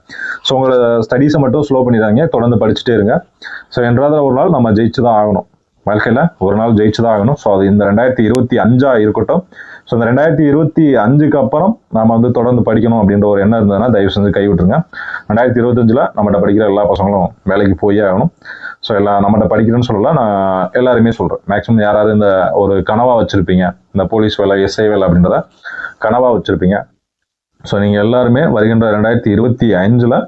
ஸோ உங்களோட ஸ்டடீஸை மட்டும் ஸ்லோ பண்ணிடுறாங்க. தொடர்ந்து படிச்சுட்டே இருங்க. ஸோ என்றாவது ஒரு நாள் நம்ம ஜெயிச்சு தான் ஆகணும். வாழ்க்கையில் ஒரு நாள் ஜெயிச்சு தான் ஆகணும். ஸோ அது இந்த 2025 இருக்கட்டும். ஸோ இந்த 2025க்கு அப்புறம் நம்ம வந்து தொடர்ந்து படிக்கணும் அப்படின்ற ஒரு எண்ணம் இருந்ததுன்னா தயவு செஞ்சு கைவிட்டுருங்க. 2025 நம்மகிட்ட படிக்கிற எல்லா பசங்களும் வேலைக்கு போயே ஆகணும். ஸோ நம்மகிட்ட படிக்கிறேன்னு சொல்லலாம், நான் எல்லாருமே சொல்கிறேன். மேக்ஸிமம் யாராவது இந்த ஒரு கனவா வச்சுருப்பீங்க, இந்த போலீஸ் வேலை எஸ்ஐ வேலை அப்படின்றத கனவா வச்சுருப்பீங்க. ஸோ நீங்கள் எல்லாருமே வருகின்ற 2025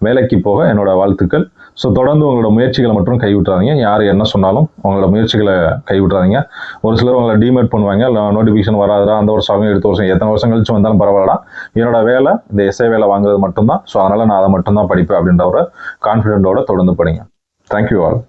வேலைக்கு போக என்னோட வாழ்த்துக்கள். ஸோ தொடர்ந்து உங்களோட முயற்சிகளை மட்டும் கைவிட்டுறாதீங்க. யார் என்ன சொன்னாலும் உங்களோட முயற்சிகளை கைவிட்டுறாதீங்க. ஒரு சிலர் உங்களை டிமேட் பண்ணுவாங்க, இல்லை நோட்டிஃபிகேஷன் வராதா, அந்த வருஷம் ஆகும், எடுத்த வருஷம், எத்தனை வருஷம் கழிச்சு வந்தாலும் பரவாயில்லடா, என்னோட வேலை இந்த எஸ்ஐ வேலை வாங்குறது மட்டும்தான். ஸோ அதனால் நான் அதை மட்டும்தான் படிப்பேன் அப்படின்ற ஒரு கான்ஃபிடென்ட்டோட தொடர்ந்து படிங்க. Thank you all.